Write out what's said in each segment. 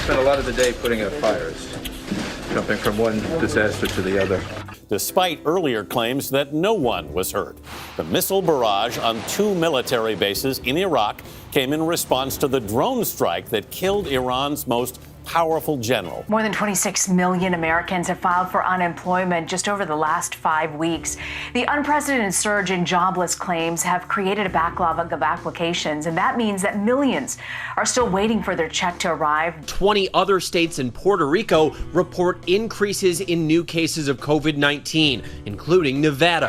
spent a lot of the day putting out fires, jumping from one disaster to the other. Despite earlier claims that no one was hurt, the missile barrage on 2 military bases in Iraq came in response to the drone strike that killed Iran's most powerful general. More than 26 million Americans have filed for unemployment just over the last 5 weeks. The unprecedented surge in jobless claims have created a backlog of applications, and that means that millions are still waiting for their check to arrive. 20 other states and Puerto Rico report increases in new cases of COVID-19, including Nevada,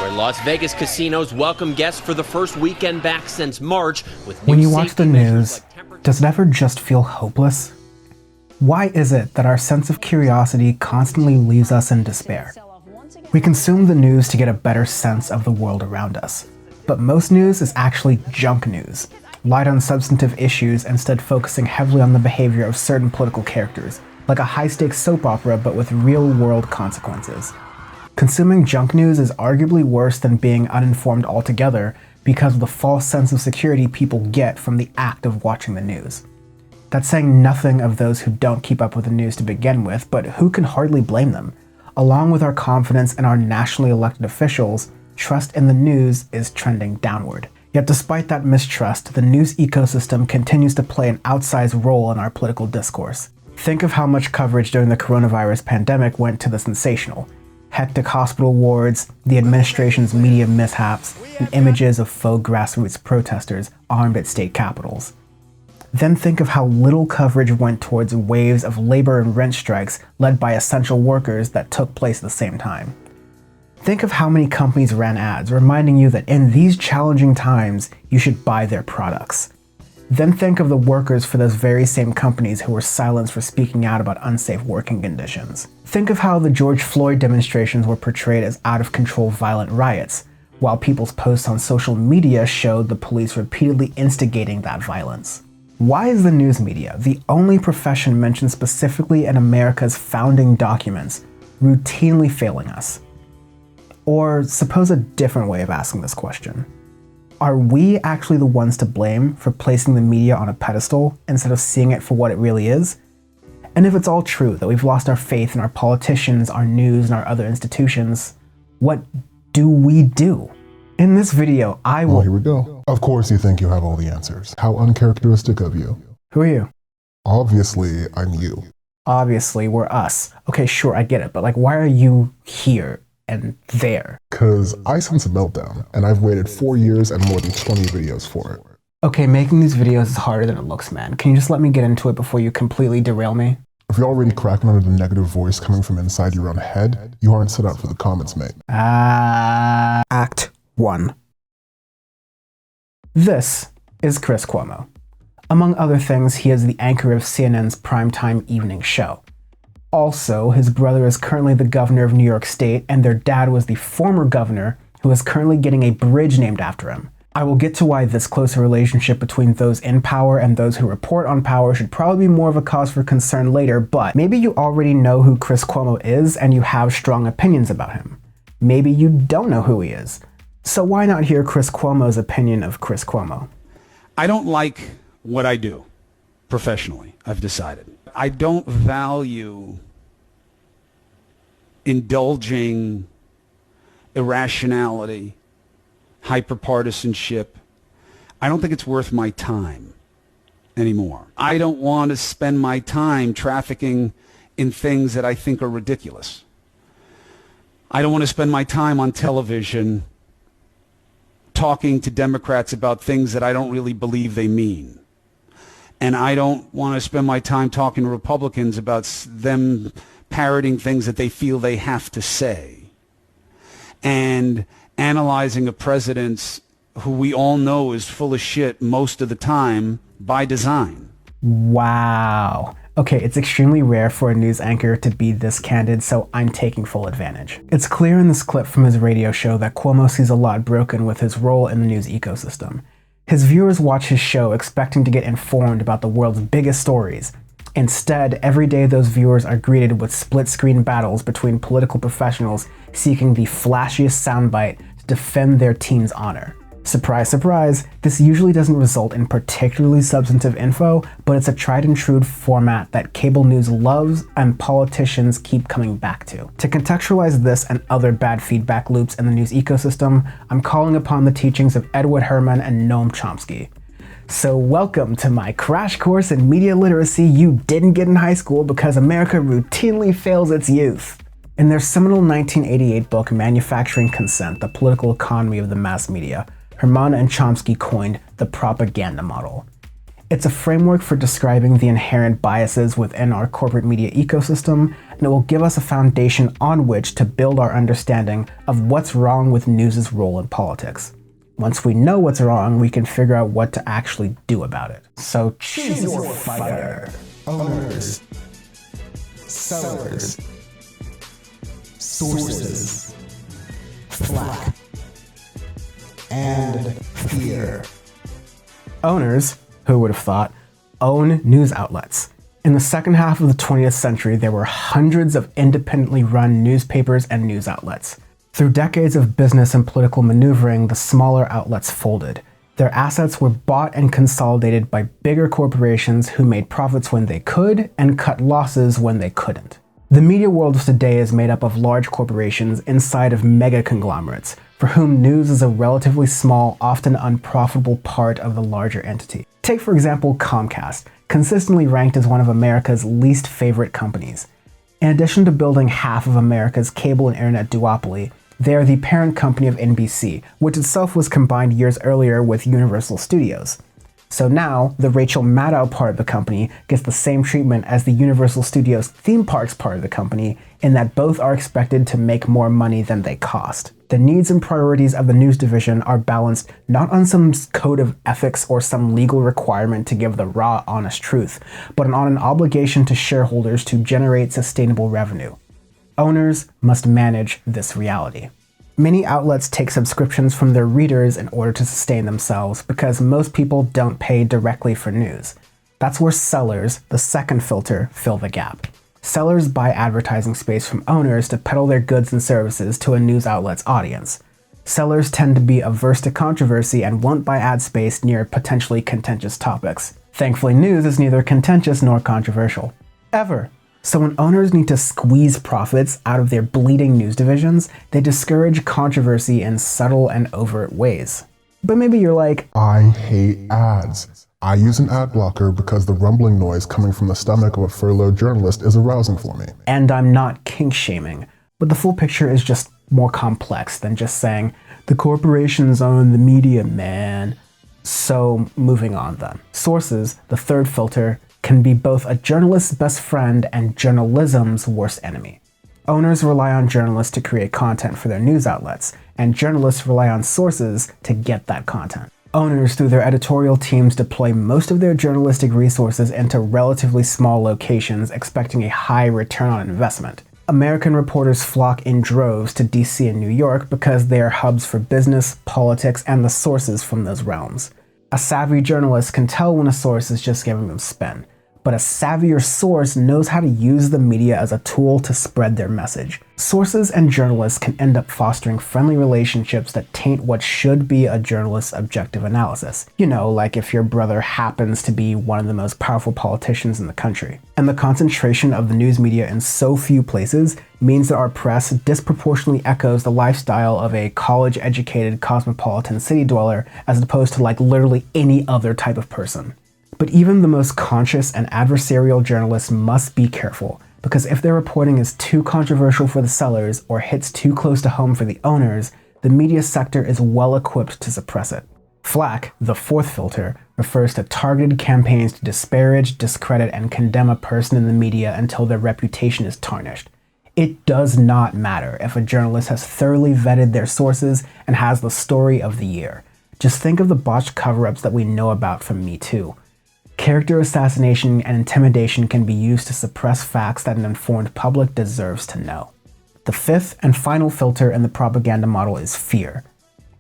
where Las Vegas casinos welcome guests for the first weekend back since March. When you watch the news, does it ever just feel hopeless? Why is it that our sense of curiosity constantly leaves us in despair? We consume the news to get a better sense of the world around us. But most news is actually junk news, light on substantive issues instead focusing heavily on the behavior of certain political characters, like a high-stakes soap opera but with real-world consequences. Consuming junk news is arguably worse than being uninformed altogether because of the false sense of security people get from the act of watching the news. That's saying nothing of those who don't keep up with the news to begin with, but who can hardly blame them. Along with our confidence in our nationally elected officials, trust in the news is trending downward. Yet despite that mistrust, the news ecosystem continues to play an outsized role in our political discourse. Think of how much coverage during the coronavirus pandemic went to the sensational. Hectic hospital wards, the administration's media mishaps, and images of faux grassroots protesters armed at state capitals. Then think of how little coverage went towards waves of labor and rent strikes led by essential workers that took place at the same time. Think of how many companies ran ads reminding you that in these challenging times, you should buy their products. Then think of the workers for those very same companies who were silenced for speaking out about unsafe working conditions. Think of how the George Floyd demonstrations were portrayed as out-of-control violent riots, while people's posts on social media showed the police repeatedly instigating that violence. Why is the news media, the only profession mentioned specifically in America's founding documents, routinely failing us? Or suppose a different way of asking this question. Are we actually the ones to blame for placing the media on a pedestal instead of seeing it for what it really is? And if it's all true that we've lost our faith in our politicians, our news, and our other institutions, what do we do? In this video, I will— Well, here we go. Of course you think you have all the answers. How uncharacteristic of you. Who are you? Obviously, I'm you. Obviously, we're us. Okay, sure, I get it, but like, why are you here and there? Cause I sense a meltdown, and I've waited 4 years and more than 20 videos for it. Okay, making these videos is harder than it looks, man. Can you just let me get into it before you completely derail me? If you're already cracking under the negative voice coming from inside your own head, you aren't set up for the comments, mate. Act 1. This is Chris Cuomo. Among other things, he is the anchor of CNN's primetime evening show. Also, his brother is currently the governor of New York State, and their dad was the former governor who is currently getting a bridge named after him. I will get to why this closer relationship between those in power and those who report on power should probably be more of a cause for concern later, but maybe you already know who Chris Cuomo is and you have strong opinions about him. Maybe you don't know who he is. So why not hear Chris Cuomo's opinion of Chris Cuomo? I don't like what I do professionally, I've decided. I don't value indulging irrationality, hyperpartisanship. I don't think it's worth my time anymore. I don't want to spend my time trafficking in things that I think are ridiculous. I don't want to spend my time on television talking to Democrats about things that I don't really believe they mean. And I don't want to spend my time talking to Republicans about them parroting things that they feel they have to say. And analyzing a president who we all know is full of shit most of the time by design. Wow. Okay, it's extremely rare for a news anchor to be this candid, so I'm taking full advantage. It's clear in this clip from his radio show that Cuomo sees a lot broken with his role in the news ecosystem. His viewers watch his show expecting to get informed about the world's biggest stories. Instead, every day those viewers are greeted with split-screen battles between political professionals seeking the flashiest soundbite to defend their team's honor. Surprise, surprise, this usually doesn't result in particularly substantive info, but it's a tried and true format that cable news loves and politicians keep coming back to. To contextualize this and other bad feedback loops in the news ecosystem, I'm calling upon the teachings of Edward Herman and Noam Chomsky. So welcome to my crash course in media literacy you didn't get in high school because America routinely fails its youth. In their seminal 1988 book, Manufacturing Consent, The Political Economy of the Mass Media, Herman and Chomsky coined the propaganda model. It's a framework for describing the inherent biases within our corporate media ecosystem, and it will give us a foundation on which to build our understanding of what's wrong with news's role in politics. Once we know what's wrong, we can figure out what to actually do about it. So choose your fighter. Owners, sellers, sources, flack, and fear. Owners, who would have thought, own news outlets. In the second half of the 20th century, there were hundreds of independently run newspapers and news outlets. Through decades of business and political maneuvering, the smaller outlets folded. Their assets were bought and consolidated by bigger corporations who made profits when they could and cut losses when they couldn't. The media world of today is made up of large corporations inside of mega conglomerates, for whom news is a relatively small, often unprofitable part of the larger entity. Take, for example, Comcast, consistently ranked as one of America's least favorite companies. In addition to building half of America's cable and internet duopoly, they are the parent company of NBC, which itself was combined years earlier with Universal Studios. So now, the Rachel Maddow part of the company gets the same treatment as the Universal Studios theme parks part of the company, in that both are expected to make more money than they cost. The needs and priorities of the news division are balanced not on some code of ethics or some legal requirement to give the raw, honest truth, but on an obligation to shareholders to generate sustainable revenue. Owners must manage this reality. Many outlets take subscriptions from their readers in order to sustain themselves because most people don't pay directly for news. That's where sellers, the second filter, fill the gap. Sellers buy advertising space from owners to peddle their goods and services to a news outlet's audience. Sellers tend to be averse to controversy and won't buy ad space near potentially contentious topics. Thankfully, news is neither contentious nor controversial. Ever. So when owners need to squeeze profits out of their bleeding news divisions, they discourage controversy in subtle and overt ways. But maybe you're like, I hate ads. I use an ad blocker because the rumbling noise coming from the stomach of a furloughed journalist is arousing for me. and I'm not kink shaming, but the full picture is just more complex than just saying, the corporations own the media, man. So moving on then. Sources, the third filter, can be both a journalist's best friend and journalism's worst enemy. Owners rely on journalists to create content for their news outlets, and journalists rely on sources to get that content. Owners, through their editorial teams, deploy most of their journalistic resources into relatively small locations, expecting a high return on investment. American reporters flock in droves to DC and New York because they are hubs for business, politics, and the sources from those realms. A savvy journalist can tell when a source is just giving them spin, but a savvier source knows how to use the media as a tool to spread their message. Sources and journalists can end up fostering friendly relationships that taint what should be a journalist's objective analysis. You know, like if your brother happens to be one of the most powerful politicians in the country. And the concentration of the news media in so few places means that our press disproportionately echoes the lifestyle of a college-educated cosmopolitan city dweller as opposed to like literally any other type of person. But even the most conscious and adversarial journalists must be careful, because if their reporting is too controversial for the sellers or hits too close to home for the owners, the media sector is well equipped to suppress it. Flack, the fourth filter, refers to targeted campaigns to disparage, discredit, and condemn a person in the media until their reputation is tarnished. It does not matter if a journalist has thoroughly vetted their sources and has the story of the year. Just think of the botched cover-ups that we know about from Me Too. Character assassination and intimidation can be used to suppress facts that an informed public deserves to know. The fifth and final filter in the propaganda model is fear.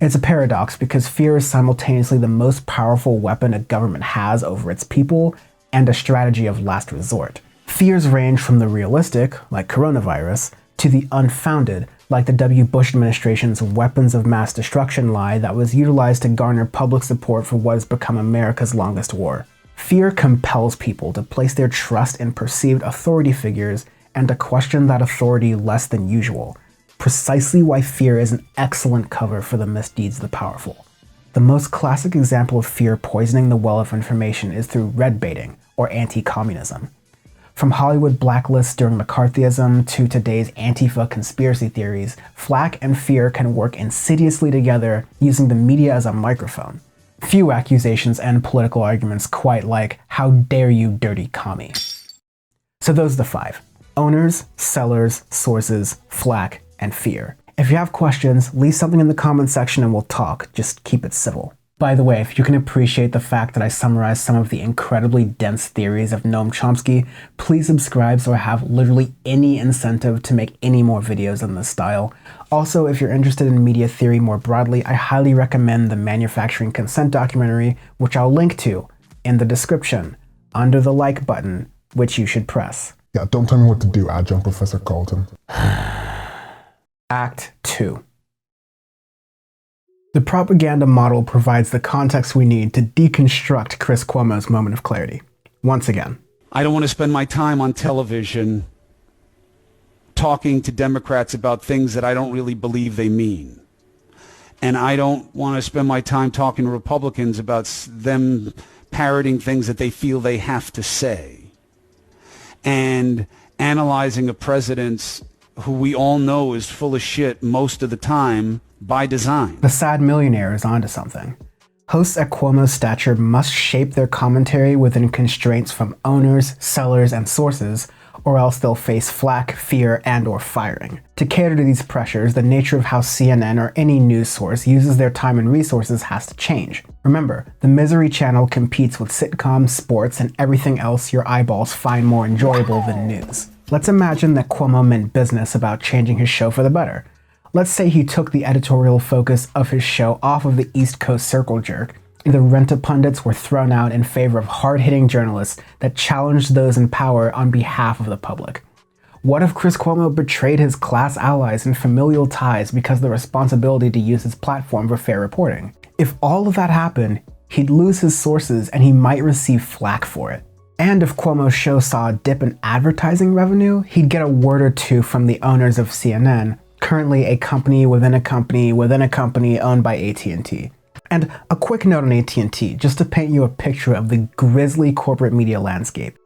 It's a paradox because fear is simultaneously the most powerful weapon a government has over its people and a strategy of last resort. Fears range from the realistic, like coronavirus, to the unfounded, like the W. Bush administration's weapons of mass destruction lie that was utilized to garner public support for what has become America's longest war. Fear compels people to place their trust in perceived authority figures and to question that authority less than usual. Precisely why fear is an excellent cover for the misdeeds of the powerful. The most classic example of fear poisoning the well of information is through red baiting, or anti-communism. From Hollywood blacklists during McCarthyism to today's Antifa conspiracy theories, flack and fear can work insidiously together using the media as a microphone. Few accusations end political arguments quite like, "How dare you, dirty commie." So those are the 5. Owners, sellers, sources, flack, and fear. If you have questions, leave something in the comment section and we'll talk. Just keep it civil. By the way, if you can appreciate the fact that I summarized some of the incredibly dense theories of Noam Chomsky, please subscribe so I have literally any incentive to make any more videos in this style. Also, if you're interested in media theory more broadly, I highly recommend the Manufacturing Consent documentary, which I'll link to in the description, under the like button, which you should press. Yeah, don't tell me what to do, Adjunct Professor Colton. Act 2. The propaganda model provides the context we need to deconstruct Chris Cuomo's moment of clarity. Once again, I don't want to spend my time on television talking to Democrats about things that I don't really believe they mean. And I don't want to spend my time talking to Republicans about them parroting things that they feel they have to say. And analyzing a president's who we all know is full of shit most of the time by design. the sad millionaire is onto something. Hosts at Cuomo's stature must shape their commentary within constraints from owners, sellers, and sources, or else they'll face flack, fear, and/or firing. To cater to these pressures, the nature of how CNN or any news source uses their time and resources has to change. Remember, the Misery Channel competes with sitcoms, sports, and everything else your eyeballs find more enjoyable than news. Let's imagine that Cuomo meant business about changing his show for the better. Let's say he took the editorial focus of his show off of the East Coast circle jerk, and the rent-a-pundits were thrown out in favor of hard-hitting journalists that challenged those in power on behalf of the public. What if Chris Cuomo betrayed his class allies and familial ties because of the responsibility to use his platform for fair reporting? If all of that happened, he'd lose his sources and he might receive flack for it. And if Cuomo's show saw a dip in advertising revenue, he'd get a word or two from the owners of CNN, currently a company within a company within a company owned by AT&T. And a quick note on AT&T, just to paint you a picture of the grisly corporate media landscape.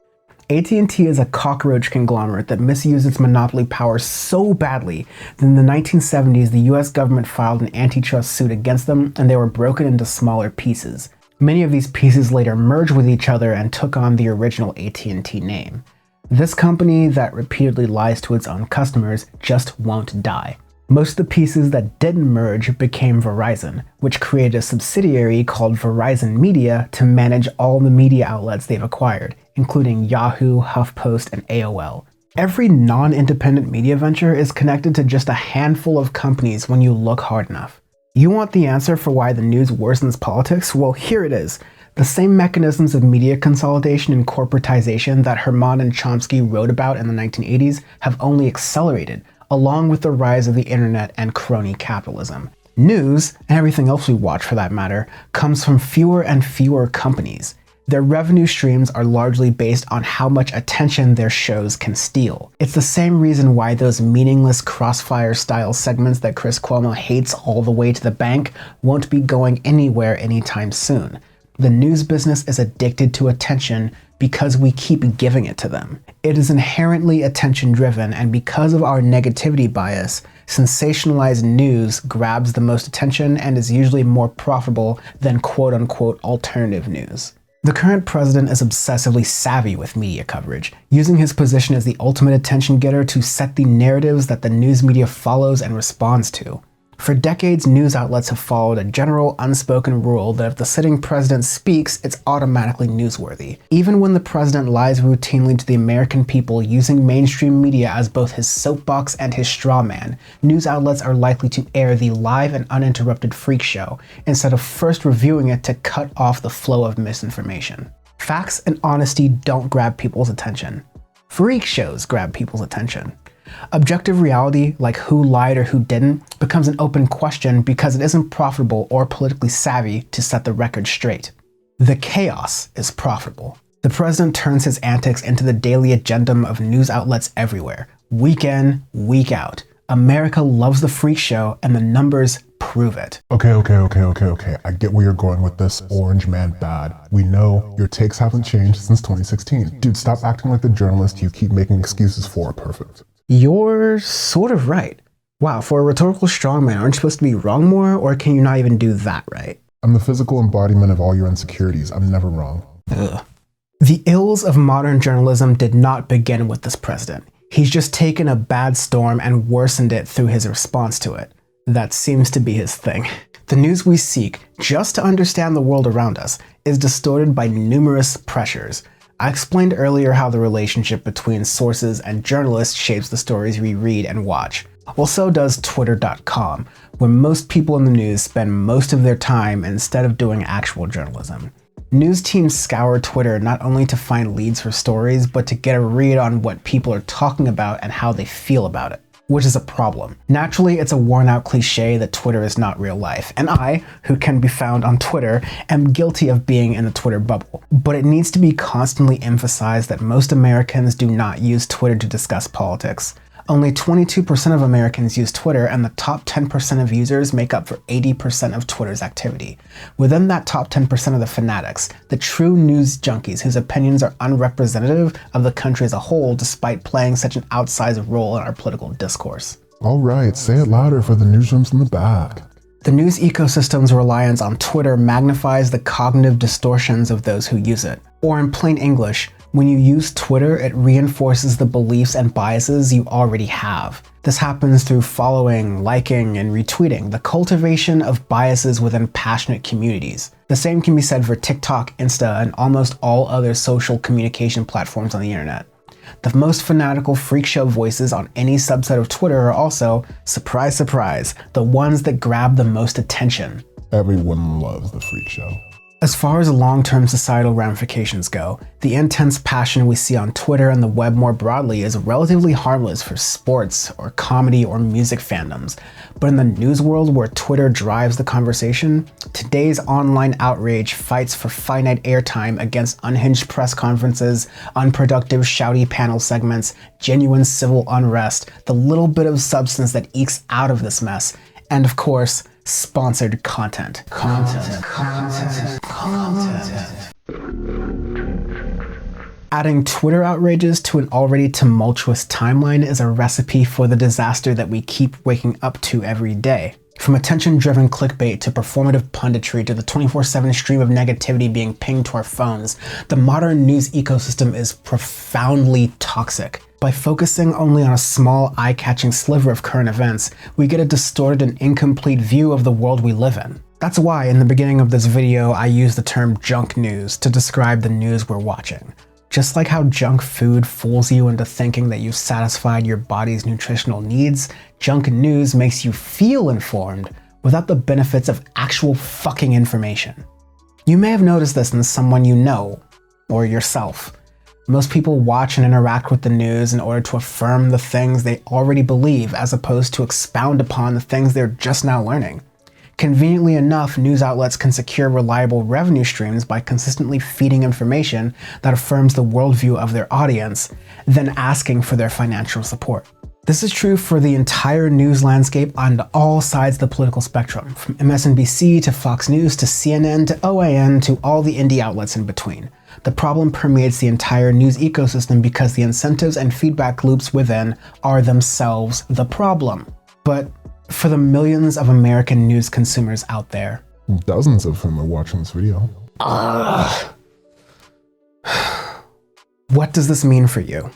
AT&T is a cockroach conglomerate that misused its monopoly power so badly that in the 1970s the US government filed an antitrust suit against them and they were broken into smaller pieces. Many of these pieces later merged with each other and took on the original AT&T name. This company that repeatedly lies to its own customers just won't die. Most of the pieces that didn't merge became Verizon, which created a subsidiary called Verizon Media to manage all the media outlets they've acquired, including Yahoo, HuffPost, and AOL. Every non-independent media venture is connected to just a handful of companies when you look hard enough. You want the answer for why the news worsens politics? Well, here it is. The same mechanisms of media consolidation and corporatization that Herman and Chomsky wrote about in the 1980s have only accelerated, along with the rise of the internet and crony capitalism. News, and everything else we watch for that matter, comes from fewer and fewer companies. Their revenue streams are largely based on how much attention their shows can steal. It's the same reason why those meaningless Crossfire-style segments that Chris Cuomo hates all the way to the bank won't be going anywhere anytime soon. The news business is addicted to attention because we keep giving it to them. It is inherently attention-driven, and because of our negativity bias, sensationalized news grabs the most attention and is usually more profitable than quote-unquote alternative news. The current president is obsessively savvy with media coverage, using his position as the ultimate attention getter to set the narratives that the news media follows and responds to. For decades, news outlets have followed a general unspoken rule that if the sitting president speaks, it's automatically newsworthy. Even when the president lies routinely to the American people using mainstream media as both his soapbox and his straw man, news outlets are likely to air the live and uninterrupted Freakshow instead of first reviewing it to cut off the flow of misinformation. Facts and honesty don't grab people's attention. Freak shows grab people's attention. Objective reality, like who lied or who didn't, becomes an open question because it isn't profitable or politically savvy to set the record straight. The chaos is profitable. The president turns his antics into the daily agenda of news outlets everywhere, week in, week out. America loves the freak show, and the numbers prove it. Okay. I get where you're going with this. Orange man bad. We know your takes haven't changed since 2016. Dude, stop acting like the journalist you keep making excuses for are perfect. You're sort of right. Wow, for a rhetorical strongman, aren't you supposed to be wrong more, or can you not even do that right? I'm the physical embodiment of all your insecurities. I'm never wrong. Ugh. The ills of modern journalism did not begin with this president. He's just taken a bad storm and worsened it through his response to it. That seems to be his thing. The news we seek, just to understand the world around us, is distorted by numerous pressures. I explained earlier how the relationship between sources and journalists shapes the stories we read and watch. Well, so does Twitter.com, where most people in the news spend most of their time instead of doing actual journalism. News teams scour Twitter not only to find leads for stories, but to get a read on what people are talking about and how they feel about it, which is a problem. Naturally, it's a worn-out cliche that Twitter is not real life, and I, who can be found on Twitter, am guilty of being in the Twitter bubble. But it needs to be constantly emphasized that most Americans do not use Twitter to discuss politics. Only 22% of Americans use Twitter, and the top 10% of users make up for 80% of Twitter's activity. Within that top 10% of the fanatics, the true news junkies whose opinions are unrepresentative of the country as a whole despite playing such an outsized role in our political discourse. All right, say it louder for the newsrooms in the back. The news ecosystem's reliance on Twitter magnifies the cognitive distortions of those who use it. Or in plain English, when you use Twitter, it reinforces the beliefs and biases you already have. This happens through following, liking, and retweeting, the cultivation of biases within passionate communities. The same can be said for TikTok, Insta, and almost all other social communication platforms on the internet. The most fanatical freak show voices on any subset of Twitter are also, surprise surprise, the ones that grab the most attention. Everyone loves the freak show. As far as long-term societal ramifications go, the intense passion we see on Twitter and the web more broadly is relatively harmless for sports or comedy or music fandoms. But in the news world where Twitter drives the conversation, today's online outrage fights for finite airtime against unhinged press conferences, unproductive shouty panel segments, genuine civil unrest, the little bit of substance that ekes out of this mess, and of course, sponsored content. Adding Twitter outrages to an already tumultuous timeline is a recipe for the disaster that we keep waking up to every day. From attention-driven clickbait to performative punditry to the 24/7 stream of negativity being pinged to our phones, the modern news ecosystem is profoundly toxic. By focusing only on a small, eye-catching sliver of current events, we get a distorted and incomplete view of the world we live in. That's why in the beginning of this video, I use the term junk news to describe the news we're watching. Just like how junk food fools you into thinking that you've satisfied your body's nutritional needs, junk news makes you feel informed without the benefits of actual fucking information. You may have noticed this in someone you know, or yourself. Most people watch and interact with the news in order to affirm the things they already believe as opposed to expound upon the things they're just now learning. Conveniently enough, news outlets can secure reliable revenue streams by consistently feeding information that affirms the worldview of their audience, then asking for their financial support. This is true for the entire news landscape on all sides of the political spectrum, from MSNBC to Fox News to CNN to OAN to all the indie outlets in between. The problem permeates the entire news ecosystem because the incentives and feedback loops within are themselves the problem. But for the millions of American news consumers out there, dozens of whom are watching this video. What does this mean for you?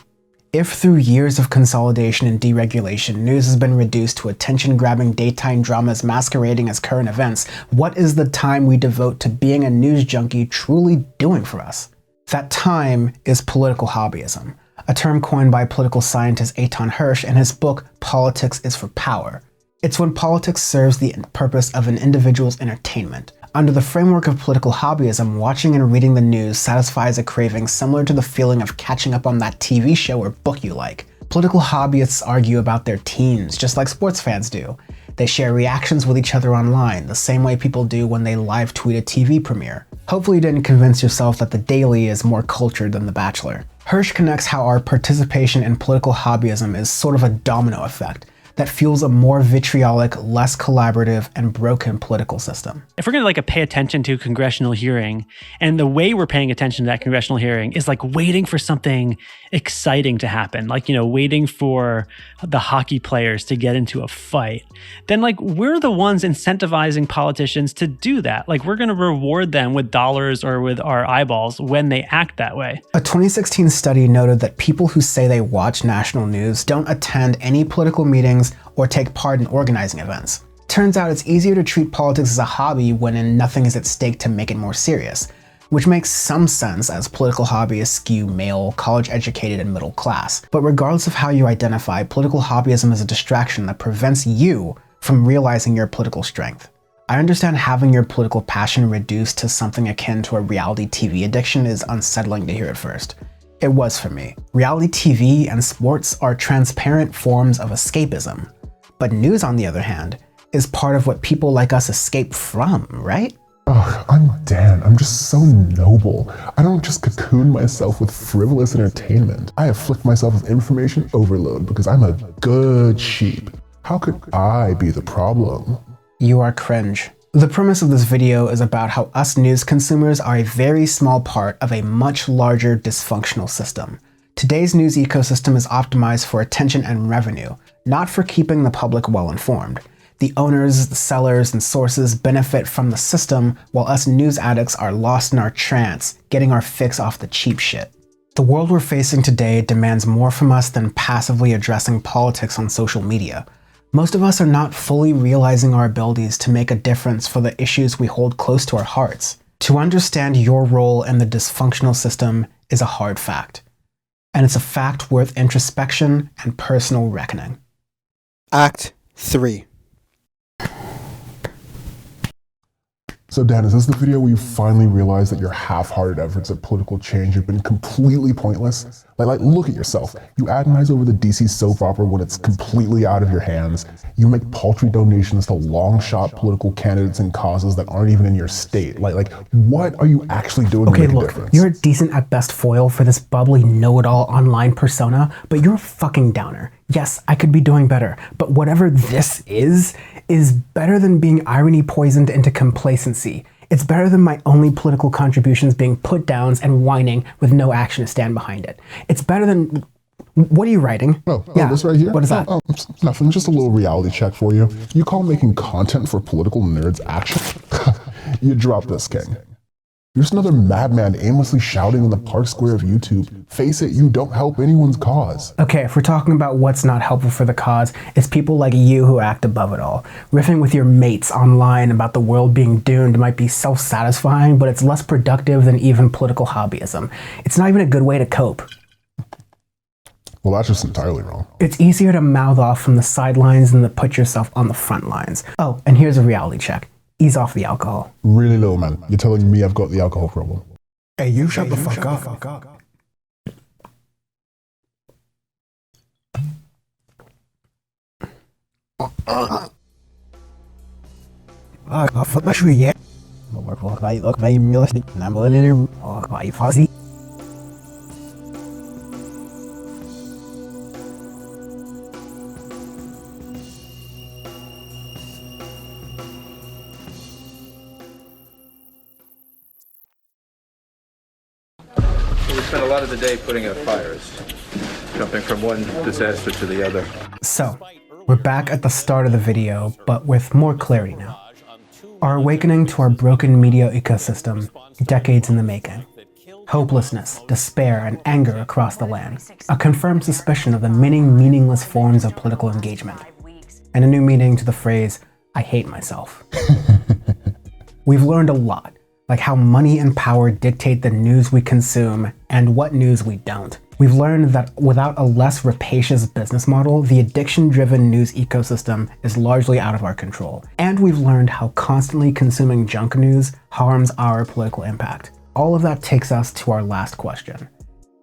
If through years of consolidation and deregulation, news has been reduced to attention-grabbing daytime dramas masquerading as current events, what is the time we devote to being a news junkie truly doing for us? That time is political hobbyism, a term coined by political scientist Eitan Hersh in his book, Politics is for Power. It's when politics serves the purpose of an individual's entertainment. Under the framework of political hobbyism, watching and reading the news satisfies a craving similar to the feeling of catching up on that TV show or book you like. Political hobbyists argue about their teams, just like sports fans do. They share reactions with each other online, the same way people do when they live tweet a TV premiere. Hopefully you didn't convince yourself that The Daily is more cultured than The Bachelor. Hirsch connects how our participation in political hobbyism is sort of a domino effect that fuels a more vitriolic, less collaborative, and broken political system. If we're going to pay attention to a congressional hearing, and the way we're paying attention to that congressional hearing is waiting for something exciting to happen, waiting for the hockey players to get into a fight, then we're the ones incentivizing politicians to do that. We're going to reward them with dollars or with our eyeballs when they act that way. A 2016 study noted that people who say they watch national news don't attend any political meetings or take part in organizing events. Turns out it's easier to treat politics as a hobby when nothing is at stake to make it more serious, which makes some sense as political hobbyists skew male, college-educated, and middle class. But regardless of how you identify, political hobbyism is a distraction that prevents you from realizing your political strength. I understand having your political passion reduced to something akin to a reality TV addiction is unsettling to hear at first. It was for me. Reality TV and sports are transparent forms of escapism. But news, on the other hand, is part of what people like us escape from, right? Ugh, I'm Dan. I'm just so noble. I don't just cocoon myself with frivolous entertainment. I afflict myself with information overload because I'm a good sheep. How could I be the problem? You are cringe. The premise of this video is about how us news consumers are a very small part of a much larger dysfunctional system. Today's news ecosystem is optimized for attention and revenue, not for keeping the public well informed. The owners, the sellers, and sources benefit from the system, while us news addicts are lost in our trance, getting our fix off the cheap shit. The world we're facing today demands more from us than passively addressing politics on social media. Most of us are not fully realizing our abilities to make a difference for the issues we hold close to our hearts. To understand your role in the dysfunctional system is a hard fact. And it's a fact worth introspection and personal reckoning. Act 3. So Dan, is this the video where you finally realize that your half-hearted efforts at political change have been completely pointless? Like look at yourself. You agonize over the DC soap opera when it's completely out of your hands. You make paltry donations to long-shot political candidates and causes that aren't even in your state. Like what are you actually doing to make a difference? You're a decent at best foil for this bubbly know-it-all online persona, but you're a fucking downer. Yes, I could be doing better, but whatever this is better than being irony poisoned into complacency. It's better than my only political contributions being put downs and whining with no action to stand behind it. It's better than... What are you writing? Oh, this right here? What is that? Oh, nothing, just a little reality check for you. You call making content for political nerds action? You drop this, King. You're just another madman aimlessly shouting in the park square of YouTube. Face it, you don't help anyone's cause. Okay, if we're talking about what's not helpful for the cause, it's people like you who act above it all. Riffing with your mates online about the world being doomed might be self-satisfying, but it's less productive than even political hobbyism. It's not even a good way to cope. Well, that's just entirely wrong. It's easier to mouth off from the sidelines than to put yourself on the front lines. Oh, and here's a reality check. Ease off the alcohol. Really low, man. You're telling me I've got the alcohol problem. Hey, you shut the fuck up. We spent a lot of the day putting out fires, jumping from one disaster to the other. So, we're back at the start of the video, but with more clarity now. Our awakening to our broken media ecosystem, decades in the making. Hopelessness, despair, and anger across the land. A confirmed suspicion of the many meaningless forms of political engagement. And a new meaning to the phrase, I hate myself. We've learned a lot, like how money and power dictate the news we consume and what news we don't. We've learned that without a less rapacious business model, the addiction-driven news ecosystem is largely out of our control. And we've learned how constantly consuming junk news harms our political impact. All of that takes us to our last question.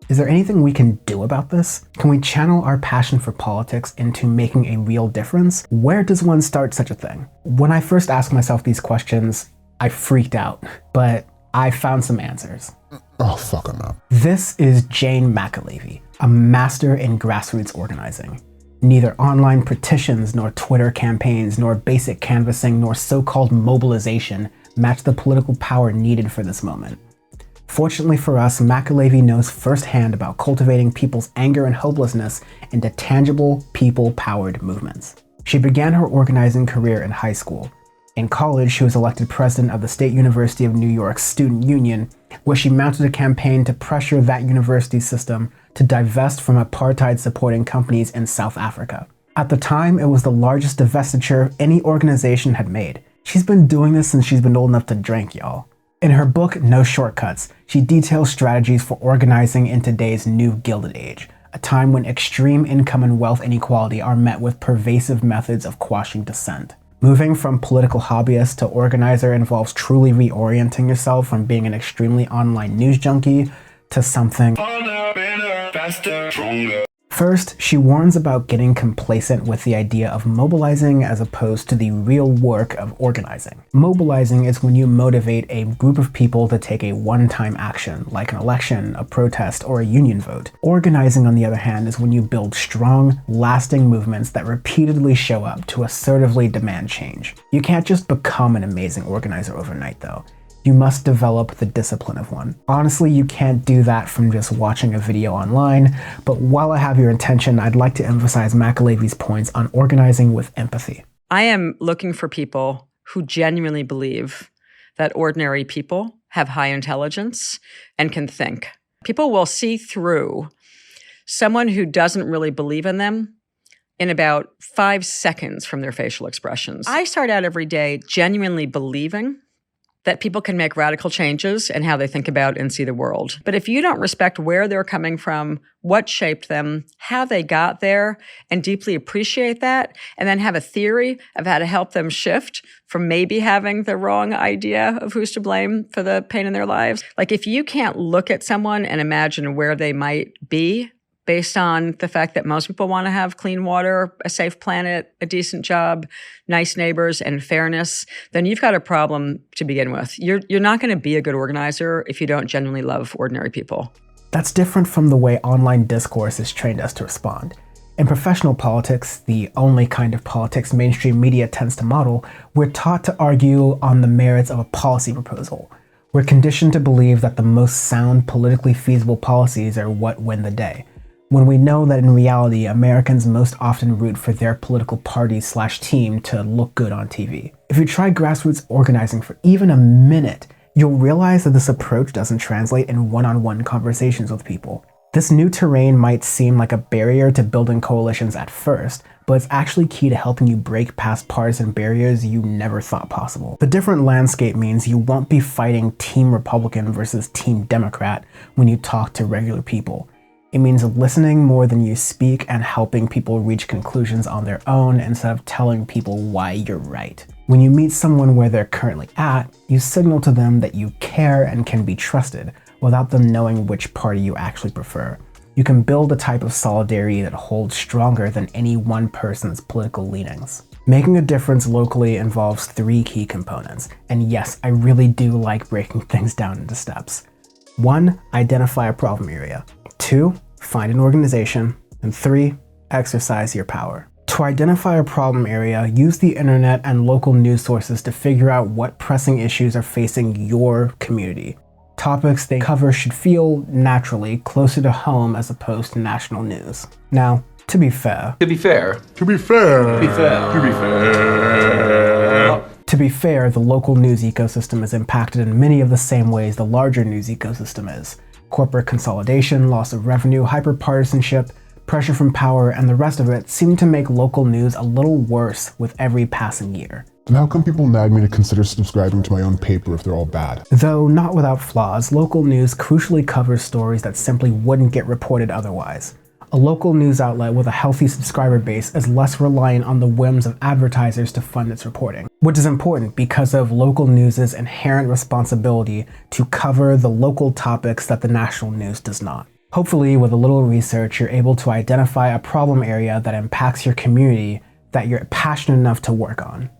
Is there anything we can do about this? Can we channel our passion for politics into making a real difference? Where does one start such a thing? When I first asked myself these questions, I freaked out, but I found some answers. Oh, fuck him up. This is Jane McAlevey, a master in grassroots organizing. Neither online petitions, nor Twitter campaigns, nor basic canvassing, nor so-called mobilization match the political power needed for this moment. Fortunately for us, McAlevey knows firsthand about cultivating people's anger and hopelessness into tangible, people-powered movements. She began her organizing career in high school. In college, she was elected president of the State University of New York's Student Union, where she mounted a campaign to pressure that university system to divest from apartheid-supporting companies in South Africa. At the time, it was the largest divestiture any organization had made. She's been doing this since she's been old enough to drink, y'all. In her book, No Shortcuts, she details strategies for organizing in today's new Gilded Age, a time when extreme income and wealth inequality are met with pervasive methods of quashing dissent. Moving from political hobbyist to organizer involves truly reorienting yourself from being an extremely online news junkie to something faster, stronger. First, she warns about getting complacent with the idea of mobilizing as opposed to the real work of organizing. Mobilizing is when you motivate a group of people to take a one-time action, like an election, a protest, or a union vote. Organizing, on the other hand, is when you build strong, lasting movements that repeatedly show up to assertively demand change. You can't just become an amazing organizer overnight, though. You must develop the discipline of one. Honestly, you can't do that from just watching a video online, but while I have your attention, I'd like to emphasize McAlevey's points on organizing with empathy. I am looking for people who genuinely believe that ordinary people have high intelligence and can think. People will see through someone who doesn't really believe in them in about 5 seconds from their facial expressions. I start out every day genuinely believing that people can make radical changes in how they think about and see the world. But if you don't respect where they're coming from, what shaped them, how they got there, and deeply appreciate that, and then have a theory of how to help them shift from maybe having the wrong idea of who's to blame for the pain in their lives. Like, if you can't look at someone and imagine where they might be based on the fact that most people want to have clean water, a safe planet, a decent job, nice neighbors, and fairness, then you've got a problem to begin with. You're not going to be a good organizer if you don't genuinely love ordinary people. That's different from the way online discourse has trained us to respond. In professional politics, the only kind of politics mainstream media tends to model, we're taught to argue on the merits of a policy proposal. We're conditioned to believe that the most sound, politically feasible policies are what win the day, when we know that in reality, Americans most often root for their political party/team to look good on TV. If you try grassroots organizing for even a minute, you'll realize that this approach doesn't translate in one-on-one conversations with people. This new terrain might seem like a barrier to building coalitions at first, but it's actually key to helping you break past partisan barriers you never thought possible. The different landscape means you won't be fighting Team Republican versus Team Democrat when you talk to regular people. It means listening more than you speak and helping people reach conclusions on their own instead of telling people why you're right. When you meet someone where they're currently at, you signal to them that you care and can be trusted without them knowing which party you actually prefer. You can build a type of solidarity that holds stronger than any one person's political leanings. Making a difference locally involves 3 key components, and yes, I really do like breaking things down into steps. 1. Identify a problem area. 2. Find an organization. And 3. Exercise your power. To identify a problem area, use the internet and local news sources to figure out what pressing issues are facing your community. Topics they cover should feel, naturally, closer to home as opposed to national news. Now, to be fair, the local news ecosystem is impacted in many of the same ways the larger news ecosystem is. Corporate consolidation, loss of revenue, hyperpartisanship, pressure from power, and the rest of it seem to make local news a little worse with every passing year. Then how come people nag me to consider subscribing to my own paper if they're all bad? Though not without flaws, local news crucially covers stories that simply wouldn't get reported otherwise. A local news outlet with a healthy subscriber base is less reliant on the whims of advertisers to fund its reporting, which is important because of local news's inherent responsibility to cover the local topics that the national news does not. Hopefully, with a little research, you're able to identify a problem area that impacts your community that you're passionate enough to work on.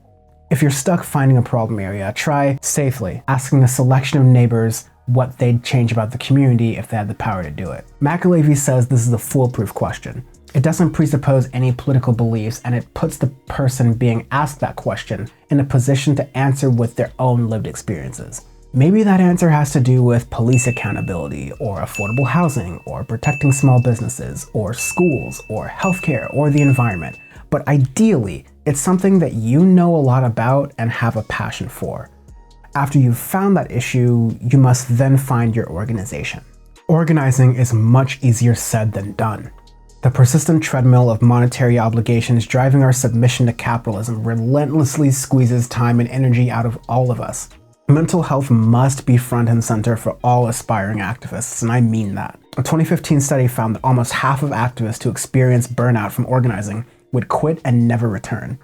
If you're stuck finding a problem area, try safely asking a selection of neighbors what they'd change about the community if they had the power to do it. McAlevey says this is a foolproof question. It doesn't presuppose any political beliefs, and it puts the person being asked that question in a position to answer with their own lived experiences. Maybe that answer has to do with police accountability, or affordable housing, or protecting small businesses, or schools, or healthcare, or the environment. But ideally, it's something that you know a lot about and have a passion for. After you've found that issue, you must then find your organization. Organizing is much easier said than done. The persistent treadmill of monetary obligations driving our submission to capitalism relentlessly squeezes time and energy out of all of us. Mental health must be front and center for all aspiring activists, and I mean that. A 2015 study found that almost half of activists who experience burnout from organizing would quit and never return.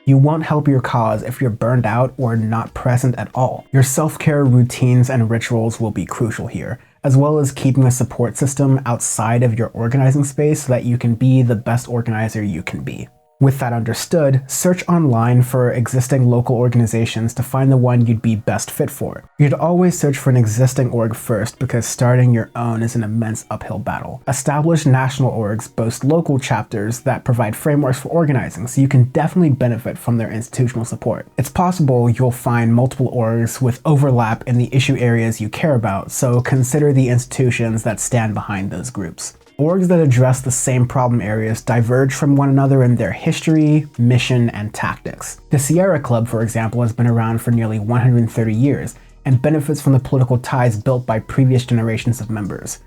You won't help your cause if you're burned out or not present at all. Your self-care routines and rituals will be crucial here, as well as keeping a support system outside of your organizing space so that you can be the best organizer you can be. With that understood, search online for existing local organizations to find the one you'd be best fit for. You'd always search for an existing org first because starting your own is an immense uphill battle. Established national orgs boast local chapters that provide frameworks for organizing, so you can definitely benefit from their institutional support. It's possible you'll find multiple orgs with overlap in the issue areas you care about, so consider the institutions that stand behind those groups. Orgs that address the same problem areas diverge from one another in their history, mission, and tactics. The Sierra Club, for example, has been around for nearly 130 years and benefits from the political ties built by previous generations of members.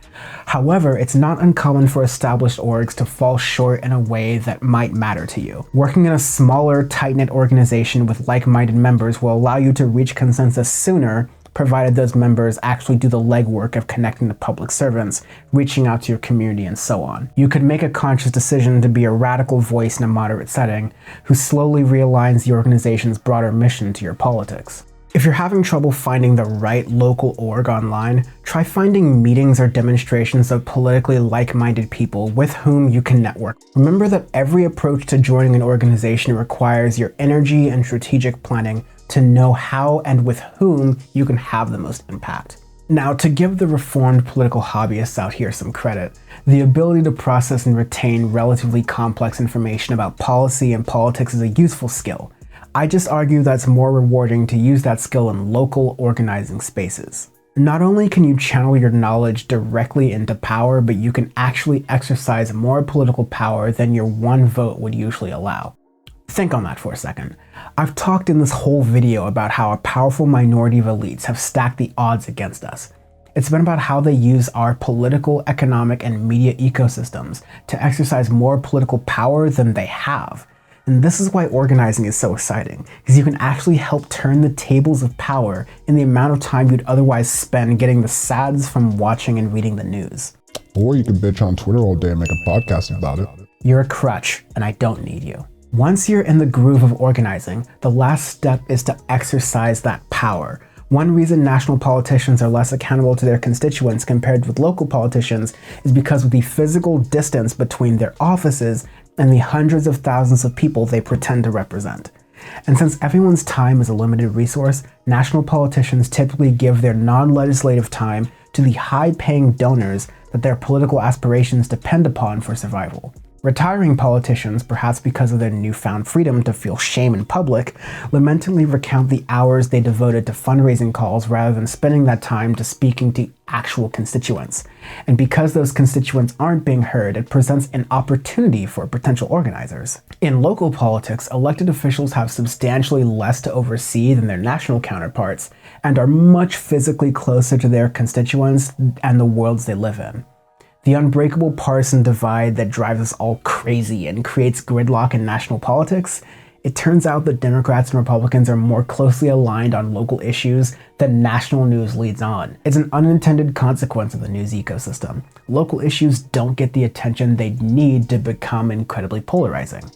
However, it's not uncommon for established orgs to fall short in a way that might matter to you. Working in a smaller, tight-knit organization with like-minded members will allow you to reach consensus sooner, provided those members actually do the legwork of connecting to public servants, reaching out to your community, and so on. You could make a conscious decision to be a radical voice in a moderate setting, who slowly realigns the organization's broader mission to your politics. If you're having trouble finding the right local org online, try finding meetings or demonstrations of politically like-minded people with whom you can network. Remember that every approach to joining an organization requires your energy and strategic planning to know how and with whom you can have the most impact. Now, to give the reformed political hobbyists out here some credit, the ability to process and retain relatively complex information about policy and politics is a useful skill. I just argue that it's more rewarding to use that skill in local organizing spaces. Not only can you channel your knowledge directly into power, but you can actually exercise more political power than your one vote would usually allow. Think on that for a second. I've talked in this whole video about how a powerful minority of elites have stacked the odds against us. It's been about how they use our political, economic, and media ecosystems to exercise more political power than they have. And this is why organizing is so exciting, because you can actually help turn the tables of power in the amount of time you'd otherwise spend getting the sads from watching and reading the news. Or you can bitch on Twitter all day and make a podcast about it. You're a crutch, and I don't need you. Once you're in the groove of organizing, the last step is to exercise that power. One reason national politicians are less accountable to their constituents compared with local politicians is because of the physical distance between their offices and the hundreds of thousands of people they pretend to represent. And since everyone's time is a limited resource, national politicians typically give their non-legislative time to the high-paying donors that their political aspirations depend upon for survival. Retiring politicians, perhaps because of their newfound freedom to feel shame in public, lamentably recount the hours they devoted to fundraising calls rather than spending that time to speaking to actual constituents. And because those constituents aren't being heard, it presents an opportunity for potential organizers. In local politics, elected officials have substantially less to oversee than their national counterparts, and are much physically closer to their constituents and the worlds they live in. The unbreakable partisan divide that drives us all crazy and creates gridlock in national politics, it turns out that Democrats and Republicans are more closely aligned on local issues than national news leads on. It's an unintended consequence of the news ecosystem. Local issues don't get the attention they need to become incredibly polarizing.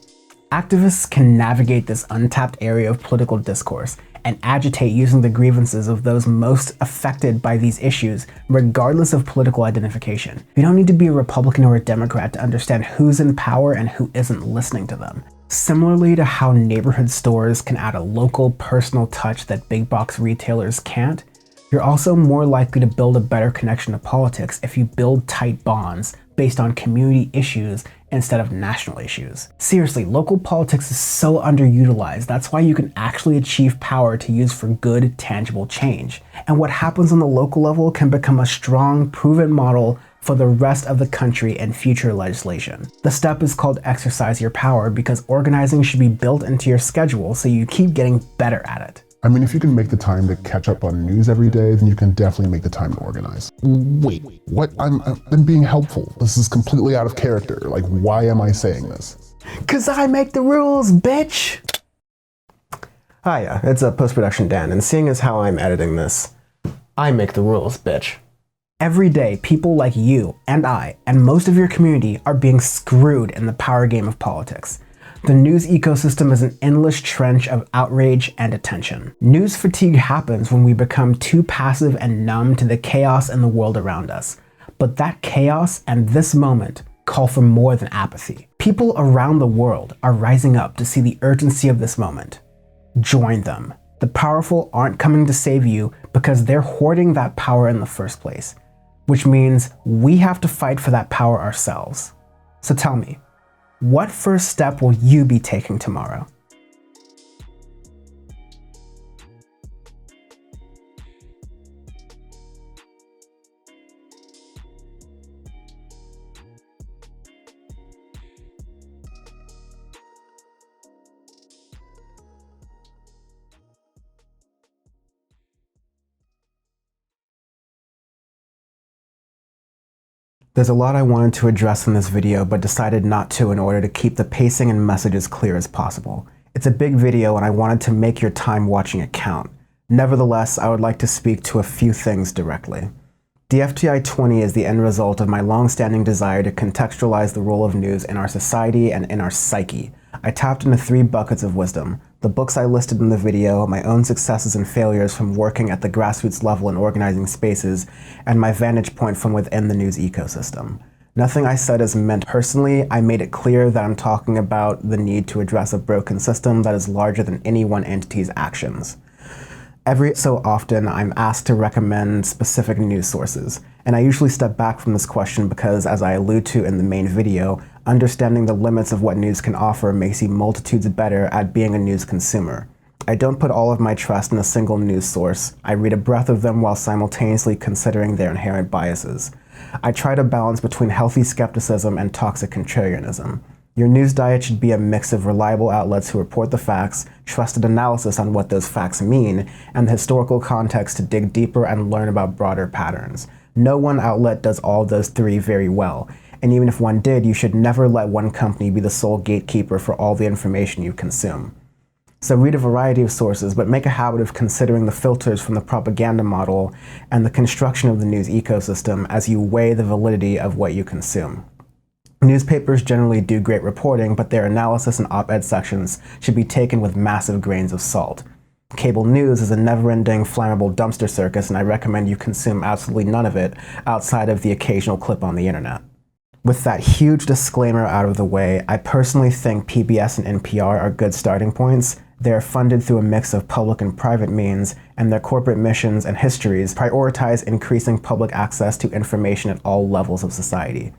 Activists can navigate this untapped area of political discourse and agitate using the grievances of those most affected by these issues, regardless of political identification. You don't need to be a Republican or a Democrat to understand who's in power and who isn't listening to them. Similarly to how neighborhood stores can add a local, personal touch that big box retailers can't, you're also more likely to build a better connection to politics if you build tight bonds based on community issues instead of national issues. Seriously, local politics is so underutilized. That's why you can actually achieve power to use for good, tangible change. And what happens on the local level can become a strong, proven model for the rest of the country and future legislation. The step is called exercise your power because organizing should be built into your schedule so you keep getting better at it. I mean, if you can make the time to catch up on news every day, then you can definitely make the time to organize. Wait, what? I'm being helpful. This is completely out of character. Like, why am I saying this? 'Cause I make the rules, bitch! Hiya, it's a post-production Dan, and seeing as how I'm editing this, I make the rules, bitch. Every day, people like you and I, and most of your community, are being screwed in the power game of politics. The news ecosystem is an endless trench of outrage and attention. News fatigue happens when we become too passive and numb to the chaos in the world around us. But that chaos and this moment call for more than apathy. People around the world are rising up to see the urgency of this moment. Join them. The powerful aren't coming to save you because they're hoarding that power in the first place, which means we have to fight for that power ourselves. So tell me, what first step will you be taking tomorrow? There's a lot I wanted to address in this video, but decided not to in order to keep the pacing and message as clear as possible. It's a big video and I wanted to make your time watching it count. Nevertheless, I would like to speak to a few things directly. DFTI 20 is the end result of my long-standing desire to contextualize the role of news in our society and in our psyche. I tapped into 3 buckets of wisdom: the books I listed in the video, my own successes and failures from working at the grassroots level in organizing spaces, and my vantage point from within the news ecosystem. Nothing I said is meant personally. I made it clear that I'm talking about the need to address a broken system that is larger than any one entity's actions. Every so often, I'm asked to recommend specific news sources, and I usually step back from this question because, as I allude to in the main video, understanding the limits of what news can offer makes you multitudes better at being a news consumer. I don't put all of my trust in a single news source. I read a breadth of them while simultaneously considering their inherent biases. I try to balance between healthy skepticism and toxic contrarianism. Your news diet should be a mix of reliable outlets who report the facts, trusted analysis on what those facts mean, and the historical context to dig deeper and learn about broader patterns. No one outlet does all those 3 very well, and even if one did, you should never let one company be the sole gatekeeper for all the information you consume. So read a variety of sources, but make a habit of considering the filters from the propaganda model and the construction of the news ecosystem as you weigh the validity of what you consume. Newspapers generally do great reporting, but their analysis and op-ed sections should be taken with massive grains of salt. Cable news is a never-ending flammable dumpster circus, and I recommend you consume absolutely none of it outside of the occasional clip on the internet. With that huge disclaimer out of the way, I personally think PBS and NPR are good starting points. They are funded through a mix of public and private means, and their corporate missions and histories prioritize increasing public access to information at all levels of society.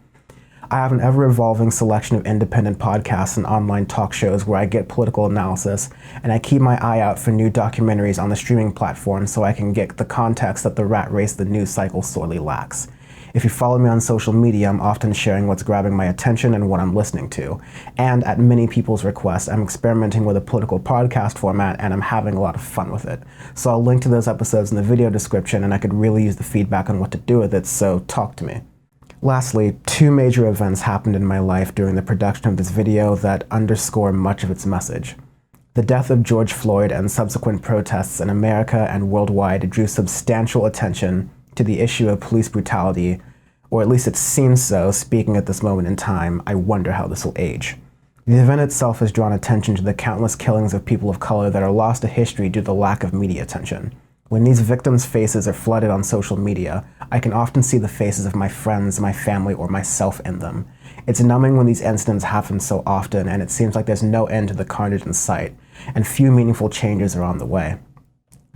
I have an ever-evolving selection of independent podcasts and online talk shows where I get political analysis, and I keep my eye out for new documentaries on the streaming platform so I can get the context that the rat race the news cycle sorely lacks. If you follow me on social media, I'm often sharing what's grabbing my attention and what I'm listening to. And at many people's requests, I'm experimenting with a political podcast format, and I'm having a lot of fun with it. So I'll link to those episodes in the video description, and I could really use the feedback on what to do with it, so talk to me. Lastly, 2 major events happened in my life during the production of this video that underscore much of its message. The death of George Floyd and subsequent protests in America and worldwide drew substantial attention to the issue of police brutality, or at least it seems so. Speaking at this moment in time, I wonder how this will age. The event itself has drawn attention to the countless killings of people of color that are lost to history due to the lack of media attention. When these victims' faces are flooded on social media, I can often see the faces of my friends, my family, or myself in them. It's numbing when these incidents happen so often, and it seems like there's no end to the carnage in sight, and few meaningful changes are on the way.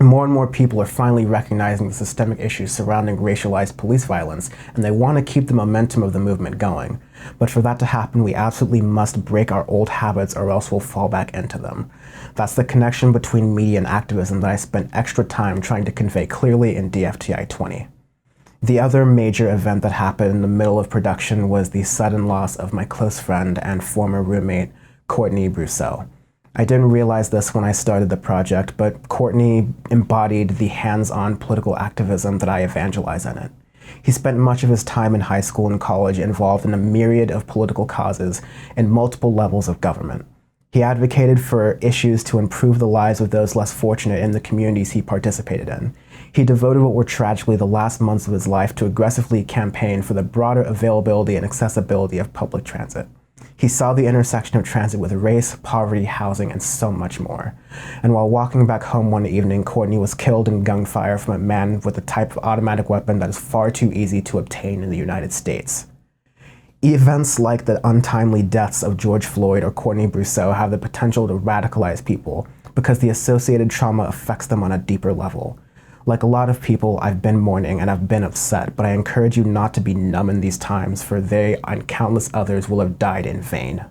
More and more people are finally recognizing the systemic issues surrounding racialized police violence, and they want to keep the momentum of the movement going. But for that to happen, we absolutely must break our old habits or else we'll fall back into them. That's the connection between media and activism that I spent extra time trying to convey clearly in DFTI 20. The other major event that happened in the middle of production was the sudden loss of my close friend and former roommate, Courtney Brousseau. I didn't realize this when I started the project, but Courtney embodied the hands-on political activism that I evangelize in it. He spent much of his time in high school and college involved in a myriad of political causes in multiple levels of government. He advocated for issues to improve the lives of those less fortunate in the communities he participated in. He devoted what were tragically the last months of his life to aggressively campaign for the broader availability and accessibility of public transit. He saw the intersection of transit with race, poverty, housing, and so much more. And while walking back home one evening, Courtney was killed in gunfire from a man with a type of automatic weapon that is far too easy to obtain in the United States. Events like the untimely deaths of George Floyd or Courtney Brousseau have the potential to radicalize people because the associated trauma affects them on a deeper level. Like a lot of people, I've been mourning and I've been upset, but I encourage you not to be numb in these times, for they and countless others will have died in vain.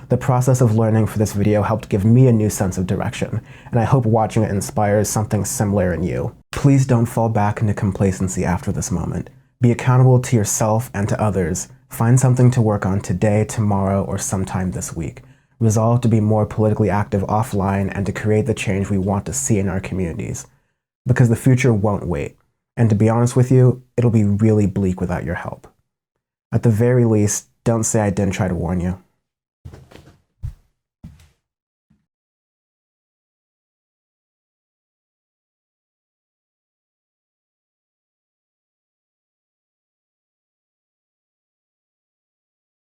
The process of learning for this video helped give me a new sense of direction, and I hope watching it inspires something similar in you. Please don't fall back into complacency after this moment. Be accountable to yourself and to others. Find something to work on today, tomorrow, or sometime this week. Resolve to be more politically active offline and to create the change we want to see in our communities. Because the future won't wait. And to be honest with you, it'll be really bleak without your help. At the very least, don't say I didn't try to warn you.